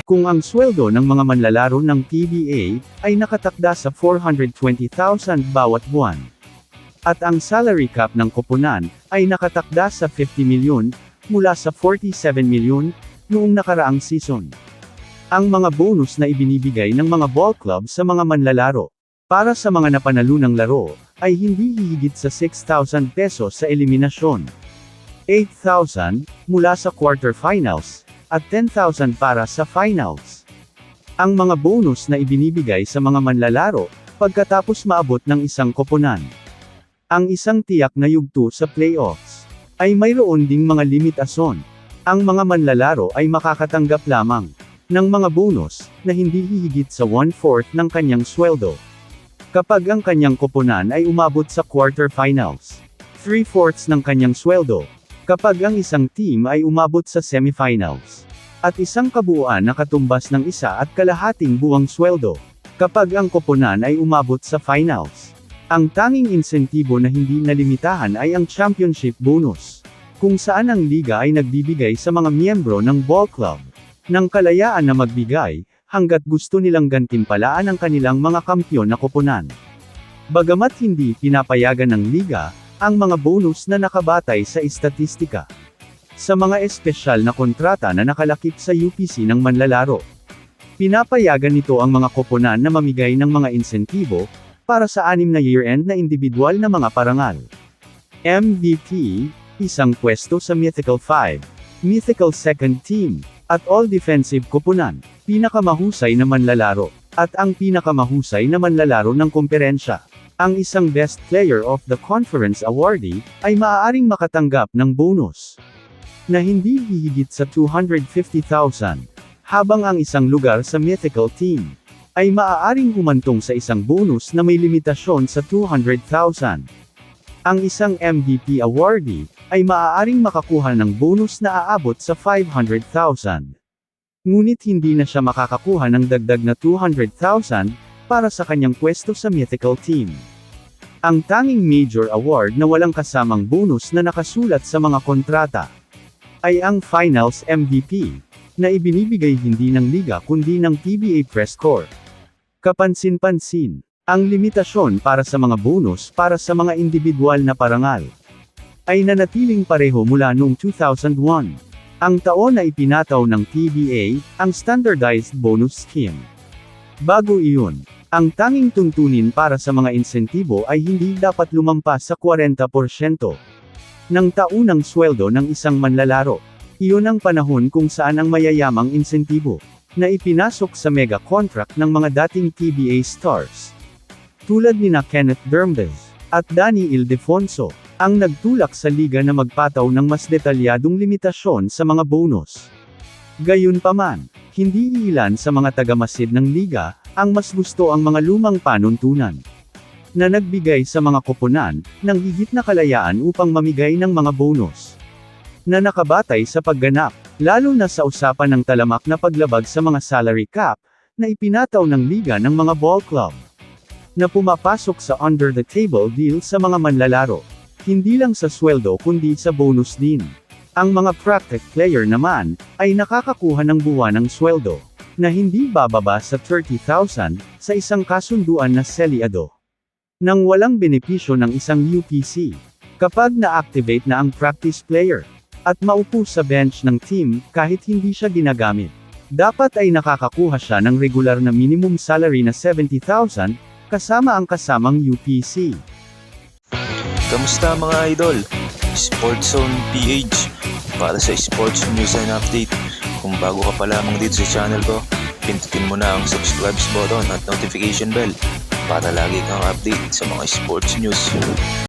Kung ang sweldo ng mga manlalaro ng PBA ay nakatakda sa 420,000 bawat buwan. At ang salary cap ng koponan ay nakatakda sa 50 milyon mula sa 47 milyon noong nakaraang season. Ang mga bonus na ibinibigay ng mga ball club sa mga manlalaro para sa mga napanalunang laro ay hindi hihigit sa 6,000 pesos sa eliminasyon, 8,000 mula sa quarterfinals, at 10,000 para sa finals. Ang mga bonus na ibinibigay sa mga manlalaro pagkatapos maabot ng isang koponan. Ang isang tiyak na yugto sa playoffs ay mayroon ding mga limitasyon. Ang mga manlalaro ay makakatanggap lamang ng mga bonus na hindi hihigit sa 1/4 ng kanyang sweldo. Kapag ang kanyang koponan ay umabot sa quarterfinals, 3/4 ng kanyang sweldo. Kapag ang isang team ay umabot sa semifinals, at isang kabuuan na katumbas ng 1.5 buwang sweldo. Kapag ang koponan ay umabot sa finals, ang tanging insentibo na hindi nalimitahan ay ang championship bonus, kung saan ang liga ay nagbibigay sa mga miyembro ng ball club ng kalayaan na magbigay, hanggat gusto nilang gantimpalaan ang kanilang mga kampyon na koponan. Bagamat hindi pinapayagan ng liga ang mga bonus na nakabatay sa estatistika sa mga espesyal na kontrata na nakalakip sa UPC ng manlalaro. Pinapayagan nito ang mga koponan na mamigay ng mga insentibo para sa 6 na year-end na individual na mga parangal. MVP, isang pwesto sa Mythical 5, Mythical Second Team, at All Defensive koponan, pinakamahusay na manlalaro, at ang pinakamahusay na manlalaro ng komperensya. Ang isang Best Player of the Conference awardee ay maaaring makatanggap ng bonus na hindi hihigit sa 250,000, habang ang isang lugar sa Mythical Team ay maaaring humantong sa isang bonus na may limitasyon sa 200,000. Ang isang MVP awardee ay maaaring makakuha ng bonus na aabot sa 500,000. Ngunit hindi na siya makakakuha ng dagdag na 200,000 para sa kanyang pwesto sa Mythical Team. Ang tanging major award na walang kasamang bonus na nakasulat sa mga kontrata ay ang Finals MVP, na ibinibigay hindi ng liga kundi ng PBA Press Corps. Kapansin-pansin, ang limitasyon para sa mga bonus para sa mga individual na parangal ay nanatiling pareho mula noong 2001, ang taon na ipinataw ng PBA ang Standardized Bonus Scheme. Bago iyon, ang tanging tuntunin para sa mga insentibo ay hindi dapat lumampas sa 40% ng taunang sweldo ng isang manlalaro. Iyon ang panahon kung saan ang mayayamang insentibo na ipinasok sa mega contract ng mga dating PBA stars, tulad nina Kenneth Dermbez at Danny Ildefonso, ang nagtulak sa liga na magpataw ng mas detalyadong limitasyon sa mga bonus. Gayunpaman, hindi iilan sa mga tagamasid ng liga ang mas gusto ang mga lumang panuntunan na nagbigay sa mga koponan ng higit na kalayaan upang mamigay ng mga bonus na nakabatay sa pagganap, lalo na sa usapan ng talamak na paglabag sa mga salary cap na ipinataw ng liga ng mga ball club na pumapasok sa under-the-table deal sa mga manlalaro, hindi lang sa sweldo kundi sa bonus din. Ang mga practice player naman ay nakakakuha ng buwanang sweldo na hindi bababa sa 30,000 sa isang kasunduan na selyado nang walang benepisyo ng isang UPC. Kapag na-activate na ang practice player at maupo sa bench ng team kahit hindi siya ginagamit, dapat ay nakakakuha siya ng regular na minimum salary na 70,000 kasama ang kasamang UPC. Kamusta mga idol? Sports Zone PH para sa sports news and update. Kung bago ka pa lamang dito sa channel ko, pindutin mo na ang subscribe button at notification bell para lagi kang update sa mga sports news.